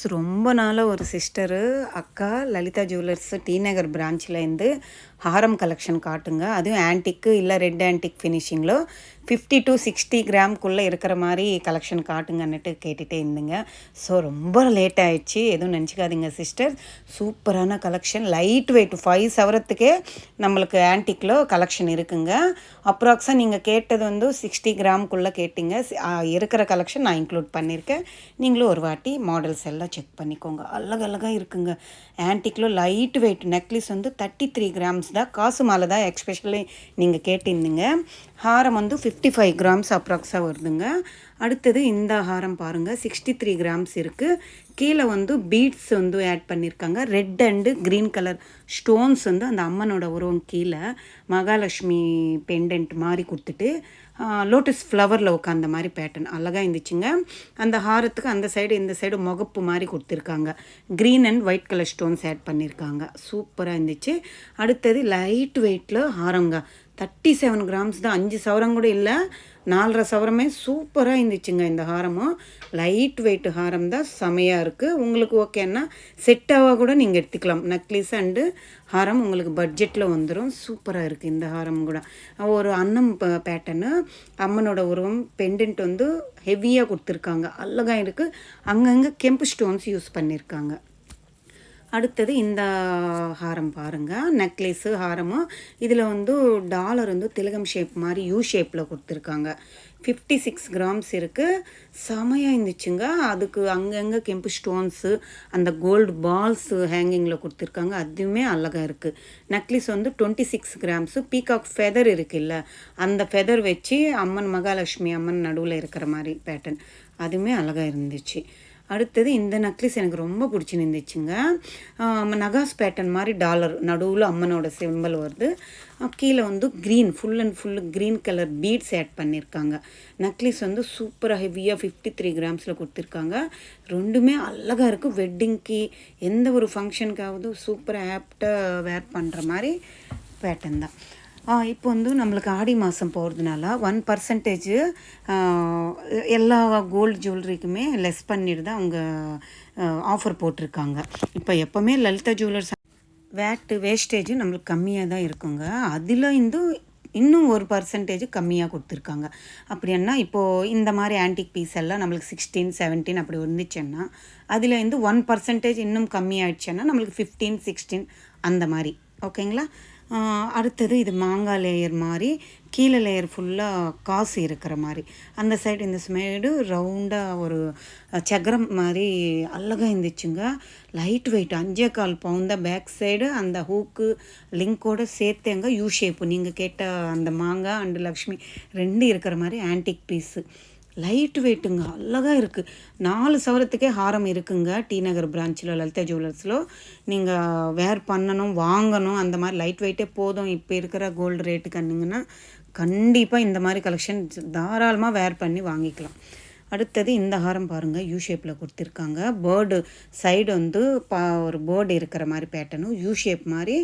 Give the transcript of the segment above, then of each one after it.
Sisters ரொம்ப நாளாக ஒரு சிஸ்டரு அக்கா லலிதா ஜுவல்லர்ஸ் டி நகர் பிரான்ச்லேருந்து ஹாரம் கலெக்ஷன் காட்டுங்க, அதுவும் ஆன்டிக்கு இல்லை ரெட் ஆன்டிக் ஃபினிஷிங்கில் 50 to 60 கிராம்குள்ளே இருக்கிற மாதிரி கலெக்ஷன் காட்டுங்கன்னுட்டு கேட்டுகிட்டே இருந்துங்க. ஸோ ரொம்ப லேட் ஆகிடுச்சு, எதுவும் நினச்சிக்காதீங்க சிஸ்டர். சூப்பரான கலெக்ஷன், லைட் வெயிட் 5 சவரத்துக்கே நம்மளுக்கு ஆன்டிக்கில் கலெக்ஷன் இருக்குங்க. அப்ராக்ஸாக நீங்கள் கேட்டது வந்து 60 கிராம்குள்ளே கேட்டிங்க. இருக்கிற கலெக்ஷன் நான் இன்க்ளூட் பண்ணியிருக்கேன். நீங்களும் ஒரு வாட்டி மாடல்ஸ் எல்லாம் செக் பண்ணிக்கோங்க. அழகழகாக இருக்குங்க. ஆன்டிக்கில் லைட் வெயிட் நெக்லஸ் வந்து 33 கிராம்ஸ் தான், காசு மாலை தான் எக்ஸ்பெஷலி நீங்கள் கேட்டிருந்தீங்க. ஹாரம் வந்து 55 கிராம்ஸ் அப்ராக்ஸாக வருதுங்க. அடுத்தது இந்த ஹாரம் பாருங்கள், 63 கிராம்ஸ் இருக்குது. கீழே வந்து பீட்ஸ் வந்து ஆட் பண்ணியிருக்காங்க. Red and green colour stones வந்து அந்த அம்மனோட உருவம் கீழே மகாலட்சுமி பெண்டன்ட் மாதிரி கொடுத்துட்டு லோட்டஸ் ஃப்ளவரில் உட்காந்த மாதிரி பேட்டர்ன் அழகாக இருந்துச்சுங்க. அந்த ஹாரத்துக்கு அந்த சைடு இந்த சைடு முகப்பு மாதிரி கொடுத்துருக்காங்க. Green and white colour stones add பண்ணியிருக்காங்க. சூப்பராக இருந்துச்சு. அடுத்தது லைட் வெயிட்டில் ஹாரங்க, 37 கிராம்ஸ் தான், 5 சவரம் கூட இல்லை, 4.5 சவரமே. சூப்பராக இருந்துச்சுங்க இந்த ஹாரமும். லைட் வெயிட் ஹாரம் தான், செமையாக இருக்குது. உங்களுக்கு ஓகேன்னா செட்டாக கூட நீங்கள் எடுத்துக்கலாம். நெக்லஸ் அண்டு ஹாரம் உங்களுக்கு பட்ஜெட்டில் வந்துடும். சூப்பராக இருக்குது இந்த ஹாரம் கூட. ஒரு அன்னம் பேட்டர்னு, அம்மனோட உருவம் பெண்டன்ட் வந்து ஹெவியாக கொடுத்துருக்காங்க, அழகாக இருக்குது. அங்கங்கே கெம்பு ஸ்டோன்ஸ் யூஸ் பண்ணியிருக்காங்க. அடுத்தது இந்த ஹாரம் பாருங்கள், நெக்லஸு ஹாரமும் இதில் வந்து டாலர் வந்து திலகம் ஷேப் மாதிரி யூ ஷேப்பில் கொடுத்துருக்காங்க. 56 கிராம்ஸ் இருக்குது. செமையாக இருந்துச்சுங்க. அதுக்கு அங்கங்கே கெம்பு ஸ்டோன்ஸு, அந்த கோல்டு பால்ஸு ஹேங்கிங்கில் கொடுத்துருக்காங்க, அதுவுமே அழகாக இருக்குது. நெக்லஸ் வந்து 26 கிராம்ஸு. பீகாக் ஃபெதர் இருக்குல்ல, அந்த ஃபெதர் வச்சு அம்மன் மகாலட்சுமி அம்மன் நடுவில் இருக்கிற மாதிரி பேட்டர்ன், அதுவுமே அழகாக இருந்துச்சு. அடுத்தது இந்த நெக்லஸ் எனக்கு ரொம்ப பிடிச்சிருந்துச்சுங்க. நகாஸ் பேட்டர்ன் மாதிரி டாலர் நடுவில் அம்மனோட சிம்பிள் வருது. கீழே வந்து green, full and full green colour beads add பண்ணியிருக்காங்க. நெக்லஸ் வந்து சூப்பராக ஹெவியாக 53 கிராம்ஸில் கொடுத்துருக்காங்க. ரெண்டுமே அழகாக இருக்குது. வெட்டிங்க்கு எந்த ஒரு ஃபங்க்ஷனுக்காவது சூப்பராக ஆப்டாக வேர் பண்ணுற மாதிரி பேட்டர்ன் தான். இப்போ வந்து நம்மளுக்கு ஆடி மாதம் போகிறதுனால 1% எல்லா கோல்டு ஜுவல்லரிக்குமே லெஸ் பண்ணிட்டு தான் அவங்க ஆஃபர் போட்டிருக்காங்க. இப்போ எப்போவுமே லலிதா ஜுவல்லர்ஸ் வேஸ்டேஜ் நம்மளுக்கு கம்மியாக தான் இருக்குங்க. அதில் இன்னும் 1% கம்மியாக கொடுத்துருக்காங்க. அப்படின்னா இப்போது இந்த மாதிரி ஆன்டிக் பீஸ் எல்லாம் நம்மளுக்கு 16, 17 அப்படி இருந்துச்சுன்னா அதில் 1% இன்னும் கம்மியாகிடுச்சுன்னா நம்மளுக்கு 15, 16 அந்த மாதிரி. ஓகேங்களா? அடுத்தது இது மாங்காய் லேயர் மாதிரி, கீழே லேயர் ஃபுல்லாக காசு இருக்கிற மாதிரி, அந்த சைடு இந்த சைடு ரவுண்டாக ஒரு சக்கரம் மாதிரி அழகாக இருந்துச்சுங்க. லைட் வெயிட் 5.25 பவுன் தான். பேக் சைடு அந்த ஹூக்கு லிங்கோடு சேர்த்தேங்க யூ ஷேப்பு, நீங்கள் கேட்ட அந்த மாங்காய் அண்டு லக்ஷ்மி 2 இருக்கிற மாதிரி ஆன்டிக் பீஸு. லைட் வெயிட்டுங்க, அழகாக இருக்குது. 4 சவரத்துக்கே ஹாரம் இருக்குங்க டி நகர் பிரான்ச்சில் லலிதா ஜுவல்லர்ஸில். நீங்கள் வேர் பண்ணணும், வாங்கணும், அந்த மாதிரி லைட் வெயிட்டே போதும் இப்போ இருக்கிற கோல்டு ரேட்டுக்கு அன்னிங்கன்னா கண்டிப்பாக இந்த மாதிரி கலெக்ஷன் தாராளமாக வேர் பண்ணி வாங்கிக்கலாம். அடுத்தது இந்த ஹாரம் பாருங்கள், யூ ஷேப்பில் கொடுத்துருக்காங்க. பேர்டு சைடு வந்து ஒரு பேர்டு இருக்கிற மாதிரி பேட்டர்னும் யூ ஷேப் மாதிரி.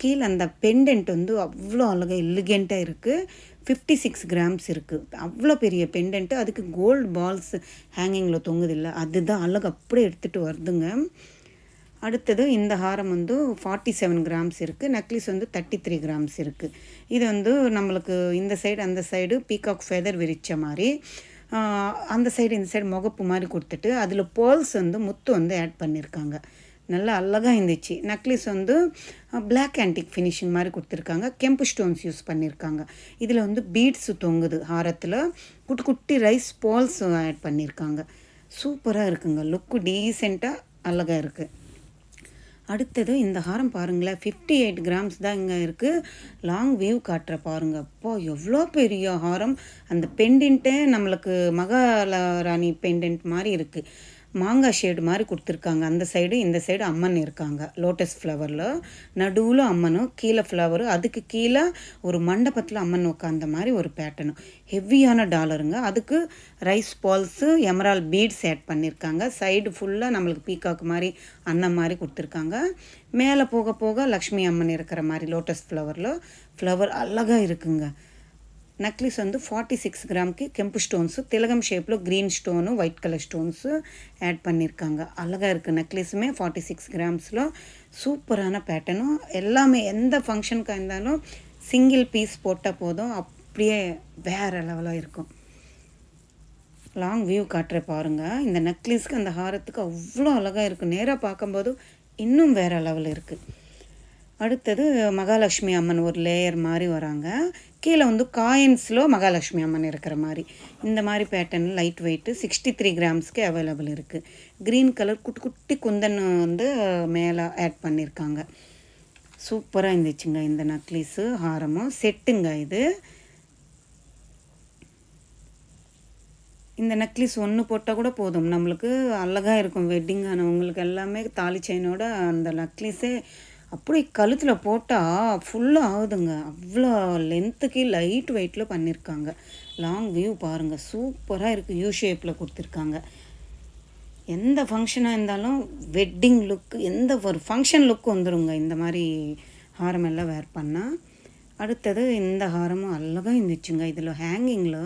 கீழே அந்த பெண்டன்ட் வந்து அவ்வளோ அழகாக எலிகெண்ட்டாக இருக்குது. 56 கிராம்ஸ் இருக்குது. அவ்வளோ பெரிய பெண்டன்ட்டு, அதுக்கு கோல்டு பால்ஸ் ஹேங்கிங்கில் தொங்குதில்லை, அதுதான் அழகு, அப்படியே எடுத்துகிட்டு வருதுங்க. அடுத்தது இந்த ஹாரம் வந்து 47 கிராம்ஸ் இருக்குது. நெக்லஸ் வந்து 33 கிராம்ஸ் இருக்குது. இது வந்து நம்மளுக்கு இந்த சைடு அந்த சைடு பீகாக் ஃபெதர் விரித்த மாதிரி, அந்த சைடு இந்த சைடு முகப்பு மாதிரி கொடுத்துட்டு அதில் பேர்ல்ஸ் வந்து முத்து வந்து ஆட் பண்ணியிருக்காங்க. நல்லா அழகாக இருந்துச்சு. நெக்லஸ் வந்து பிளாக் ஆன்டிக் ஃபினிஷிங் மாதிரி கொடுத்துருக்காங்க. கெம்பு ஸ்டோன்ஸ் யூஸ் பண்ணியிருக்காங்க. இதில் வந்து பீட்ஸு தொங்குது ஹாரத்தில், குட்டி குட்டி ரைஸ் பால்ஸ் ஆட் பண்ணியிருக்காங்க. சூப்பராக இருக்குங்க. லுக்கு டீசெண்டாக அழகாக இருக்குது. அடுத்தது இந்த ஹாரம் பாருங்களேன், 58 கிராம்ஸ் தான் இங்கே இருக்குது. லாங் வியூ காட்டுற பாருங்கள். அப்போ எவ்வளோ பெரிய ஹாரம். அந்த பெண்டன்ட்டே நம்மளுக்கு மகாராணி பெண்டன்ட் மாதிரி இருக்குது. மாங்காய் ஷேடு மாதிரி கொடுத்துருக்காங்க. அந்த சைடு இந்த சைடு அம்மன் இருக்காங்க லோட்டஸ் ஃப்ளவரில், நடுவில் அம்மனும் கீழே ஃப்ளவரு, அதுக்கு கீழே ஒரு மண்டபத்தில் அம்மன் உட்காந்த மாதிரி ஒரு பேட்டர்னு. ஹெவியான டாலருங்க. அதுக்கு rice balls emerald beads add பண்ணியிருக்காங்க. சைடு ஃபுல்லாக நம்மளுக்கு பீகாக் மாதிரி அன்னம் மாதிரி கொடுத்துருக்காங்க. மேலே போக போக லக்ஷ்மி அம்மன் இருக்கிற மாதிரி லோட்டஸ் ஃப்ளவரில் ஃப்ளவர் அழகாக இருக்குங்க. நெக்லஸ் வந்து 46 கிராமுக்கு கெம்பு ஸ்டோன்ஸு திலகம் ஷேப்பில் green stone white colour stones add பண்ணியிருக்காங்க. அழகாக இருக்குது. நெக்லஸுமே 46 கிராம்ஸில் சூப்பரான பேட்டர்னும் எல்லாமே எந்த ஃபங்க்ஷனுக்காக இருந்தாலும் சிங்கிள் பீஸ் போட்டால் போதும், அப்படியே வேறு லெவலாக இருக்கும். லாங் வியூ காட்டுற பாருங்கள். இந்த நெக்லஸ்க்கு அந்த ஹாரத்துக்கு அவ்வளோ அழகாக இருக்குது. நேராக பார்க்கும்போது இன்னும் வேறு லெவல் இருக்குது. அடுத்தது மகாலட்சுமி அம்மன் ஒரு லேயர் மாதிரி வராங்க. கீழே வந்து காயின்ஸில் மகாலட்சுமி அம்மன் இருக்கிற மாதிரி இந்த மாதிரி பேட்டர்ன் லைட் வெயிட்டு 63 கிராம்ஸ்க்கு அவைலபிள் இருக்குது. க்ரீன் கலர் குட்டி குட்டி குந்தன் வந்து மேலே ஆட் பண்ணியிருக்காங்க. சூப்பராக இருந்துச்சுங்க இந்த நெக்லஸு ஹாரமும் செட்டுங்க. இந்த நெக்லஸ் ஒன்று போட்டால் கூட போதும், நம்மளுக்கு அழகாக இருக்கும். வெட்டிங் ஆனவங்களுக்கு எல்லாமே தாலி செயினோட அந்த நெக்லஸே அப்படி கழுத்தில் போட்டால் ஃபுல்லாக ஆகுதுங்க. அவ்வளோ லென்த்துக்கு லைட் வெயிட்டில் பண்ணியிருக்காங்க. லாங் வியூ பாருங்கள், சூப்பராக இருக்குது. யூ ஷேப்பில் கொடுத்துருக்காங்க. எந்த ஃபங்க்ஷனாக இருந்தாலும் வெட்டிங் லுக்கு, எந்த ஒரு ஃபங்க்ஷன் லுக்கு வந்துடுங்க இந்த மாதிரி ஹாரம் எல்லாம் வேர் பண்ணால். அடுத்தது இந்த ஹாரமும் அழகாக இருந்துச்சுங்க. இதில் ஹேங்கிங்கில்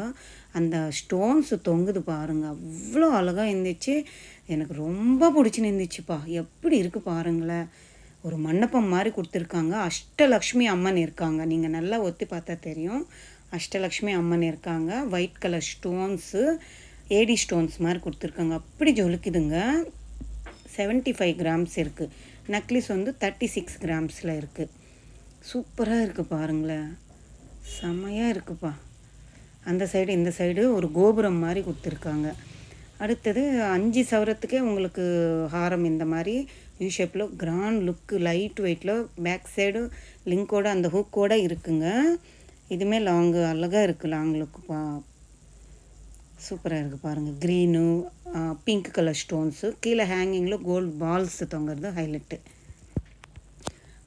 அந்த ஸ்டோன்ஸு தொங்குது பாருங்கள், அவ்வளோ அழகாக இருந்துச்சு. எனக்கு ரொம்ப பிடிச்சின்னு இருந்துச்சுப்பா. எப்படி இருக்குது பாருங்களேன். ஒரு மண்டபம் மாதிரி கொடுத்துருக்காங்க. அஷ்டலக்ஷ்மி அம்மன் இருக்காங்க. நீங்கள் நல்லா ஒத்தி பார்த்தா தெரியும். அஷ்டலக்ஷ்மி அம்மன் இருக்காங்க. White colour stones AD stones மாதிரி கொடுத்துருக்காங்க. அப்படி ஜொலிக்குதுங்க. 75 கிராம்ஸ் இருக்குது. நெக்லஸ் வந்து 36 கிராம்ஸில் இருக்குது. சூப்பராக இருக்குது பாருங்களேன், செம்மையாக இருக்குப்பா. அந்த சைடு இந்த சைடு ஒரு கோபுரம் மாதிரி கொடுத்துருக்காங்க. அடுத்தது 5 சவரத்துக்கே உங்களுக்கு ஹாரம் இந்த மாதிரி யூ ஷேப்பில் கிராண்ட் லுக்கு லைட் வெயிட்டில் பேக் சைடு லிங்கோட அந்த ஹூக்கோடு இருக்குங்க. இதுவுமே லாங்கு அழகாக இருக்குது. லாங் லுக்கு சூப்பராக இருக்குது பாருங்கள். க்ரீனு பிங்க் கலர் ஸ்டோன்ஸு கீழே ஹேங்கிங்கில் கோல்டு பால்ஸ் தொங்குறது ஹைலைட்டு.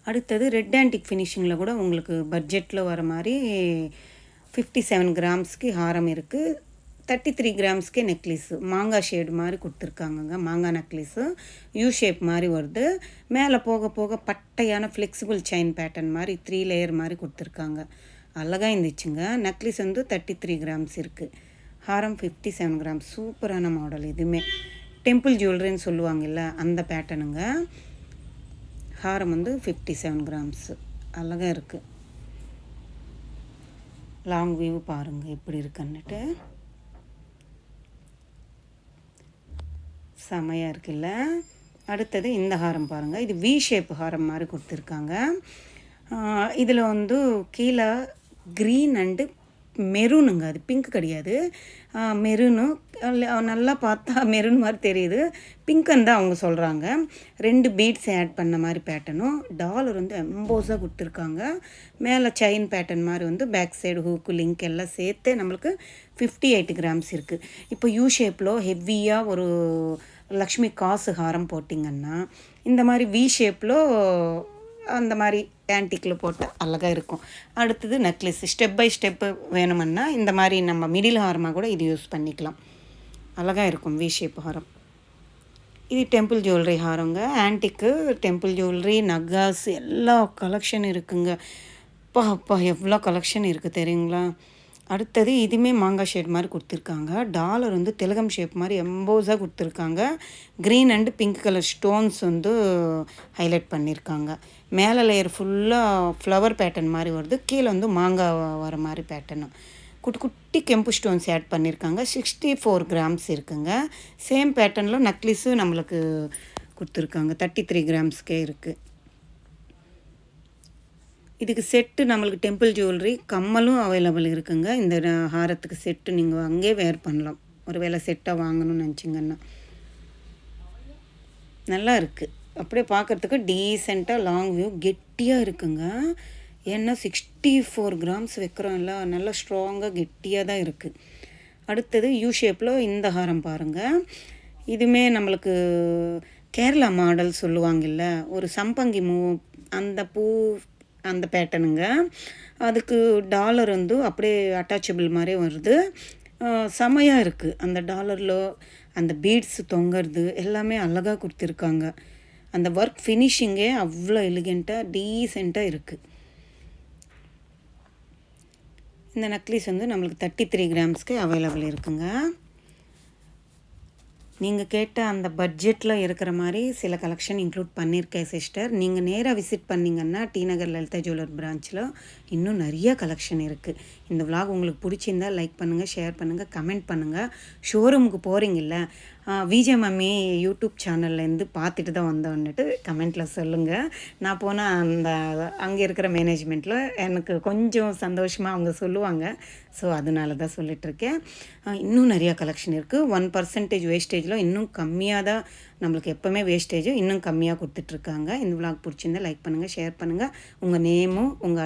அடுத்தது ரெட் ஆன்டிக் ஃபினிஷிங்கில் கூட உங்களுக்கு பட்ஜெட்டில் வர மாதிரி 57 கிராம்ஸ்க்கு ஹாரம் இருக்குது. 33 கிராம்ஸ்க்கே நெக்லஸு மாங்காய் ஷேடு மாதிரி கொடுத்துருக்காங்கங்க. மாங்காய் நெக்லஸு யூ ஷேப் மாதிரி வருது. மேலே போக போக பட்டையான ஃப்ளெக்சிபிள் செயின் பேட்டர்ன் மாதிரி 3 லேயர் மாதிரி கொடுத்துருக்காங்க. அழகாக இருந்துச்சுங்க. நெக்லஸ் வந்து 33 கிராம்ஸ் இருக்குது. ஹாரம் 57 கிராம்ஸ். சூப்பரான மாடல். இதுவுமே டெம்பிள் ஜுவல்லரின்னு சொல்லுவாங்கல்ல அந்த பேட்டர்னுங்க. ஹாரம் வந்து 57 கிராம்ஸு. அழகாக இருக்குது. லாங் வியூ பாருங்கள் எப்படி இருக்குன்னுட்டு. செமையாக இருக்குல்ல. அடுத்தது இந்த ஹாரம் பாருங்கள். இது வி ஷேப் ஹாரம் மாதிரி கொடுத்துருக்காங்க. இதில் வந்து கீழே க்ரீன் அண்டு மெரூனுங்க. அது பிங்க் கிடையாது, மெரூனு. நல்லா பார்த்தா மெரூன் மாதிரி தெரியுது, பிங்க்குன்னு தான் அவங்க சொல்கிறாங்க. 2 பீட்ஸ் ஆட் பண்ண மாதிரி பேட்டர்னும். டாலர் வந்து எம்போஸாக கொடுத்துருக்காங்க. மேலே செயின் பேட்டர்ன் மாதிரி வந்து பேக் சைடு ஹூக்கு லிங்க் எல்லாம் சேர்த்து நம்மளுக்கு 58 கிராம்ஸ் இருக்குது. இப்போ யூ ஷேப்பில் ஹெவியாக ஒரு லக்ஷ்மி காசு ஹாரம் போட்டிங்கன்னா இந்த மாதிரி வி ஷேப்பில் அந்த மாதிரி ஆன்டிக்கில் போட்டால் அழகாக இருக்கும். அடுத்தது நெக்லஸ் ஸ்டெப் பை ஸ்டெப்பு வேணுமுன்னா இந்த மாதிரி நம்ம மிடில் ஹாரமாக கூட இது யூஸ் பண்ணிக்கலாம். அழகாக இருக்கும் வி ஷேப் ஹாரம். இது டெம்பிள் ஜுவல்லரி ஹாரங்க. ஆன்டிக்கு டெம்பிள் ஜுவல்லரி நகாஸ் எல்லா கலெக்ஷன் இருக்குங்க. அப்பா எவ்வளோ கலெக்ஷன் இருக்குது தெரியுங்களா. அடுத்தது இதுவுமே மாங்காய் ஷேட் மாதிரி கொடுத்துருக்காங்க. டாலர் வந்து திலகம் ஷேப் மாதிரி எம்போஸாக கொடுத்துருக்காங்க. Green and pink colour stones வந்து ஹைலைட் பண்ணியிருக்காங்க. மேலே லேயர் ஃபுல்லாக ஃப்ளவர் பேட்டர்ன் மாதிரி வருது. கீழே வந்து மாங்காய் வர மாதிரி பேட்டர்னு. குட்டி குட்டி கெம்பு ஸ்டோன்ஸ் ஆட் பண்ணியிருக்காங்க. 64 கிராம்ஸ் இருக்குங்க. சேம் பேட்டர்னில் நெக்லஸும் நம்மளுக்கு கொடுத்துருக்காங்க. 33 கிராம்ஸ்க்கே இருக்குது. இதுக்கு செட்டு நம்மளுக்கு டெம்பிள் ஜுவல்லரி கம்மலும் அவைலபிள் இருக்குங்க. இந்த ஹாரத்துக்கு செட்டு நீங்கள் அங்கேயே வேர் பண்ணலாம், ஒரு வேளை செட்டாக வாங்கணும்னு நினச்சிங்கன்னா. நல்லா இருக்குது. அப்படியே பார்க்குறதுக்கு டீசெண்டாக லாங் வியூ கெட்டியாக இருக்குங்க. ஏன்னா 64 கிராம்ஸ் வைக்கிறோம் இல்லை, நல்லா ஸ்ட்ராங்காக கெட்டியாக தான் இருக்குது. அடுத்தது யூ ஷேப்பில் இந்த ஹாரம் பாருங்கள். இதுவுமே நம்மளுக்கு கேரளா மாடல் சொல்லுவாங்கல்ல, ஒரு சம்பங்கி அந்த பூ அந்த பேட்டர்னுங்க. அதுக்கு டாலர் வந்து அப்படியே அட்டாச்சபிள் மாதிரி வருது. செமையாக இருக்குது. அந்த டாலரில் அந்த பீட்ஸ் தொங்கிறது எல்லாமே அழகாக கொடுத்துருக்காங்க. அந்த ஒர்க் ஃபினிஷிங்கே அவ்வளோ எலிகெண்ட்டாக டீசெண்டாக இருக்குது. இந்த நெக்லஸ் வந்து நம்மளுக்கு 33 கிராம்ஸ்க்கு அவைலபிள் இருக்குங்க. நீங்கள் கேட்ட அந்த பட்ஜெட்டில் இருக்கிற மாதிரி சில கலெக்ஷன் இன்க்ளூட் பண்ணியிருக்கேன் சிஸ்டர். நீங்கள் நேராக விசிட் பண்ணிங்கன்னா டி நகர் லலிதா ஜுவல்லர் பிரான்ச்சில் இன்னும் நிறைய கலெக்ஷன் இருக்குது. இந்த விலாக் உங்களுக்கு பிடிச்சிருந்தால் லைக் பண்ணுங்கள், ஷேர் பண்ணுங்கள், கமெண்ட் பண்ணுங்கள். ஷோரூமுக்கு போகிறீங்கல்ல, விஜே மம்மி யூடியூப் சேனல்லேருந்து பார்த்துட்டு தான் வந்தோன்னுட்டு கமெண்ட்டில் சொல்லுங்கள். நான் போனால் அங்கே இருக்கிற மேனேஜ்மெண்ட்டில் எனக்கு கொஞ்சம் சந்தோஷமாக அவங்க சொல்லுவாங்க. ஸோ அதனால தான் சொல்லிகிட்ருக்கேன். இன்னும் நிறையா கலெக்ஷன் இருக்குது. 1% வேஸ்டேஜில் இன்னும் கம்மியாக தான் நம்மளுக்கு எப்போவுமே வேஸ்டேஜும் இன்னும் கம்மியாக கொடுத்துட்ருக்காங்க. இந்த விலாக் பிடிச்சிருந்தால் லைக் பண்ணுங்கள், ஷேர் பண்ணுங்கள். உங்கள் நேமும் உங்கள்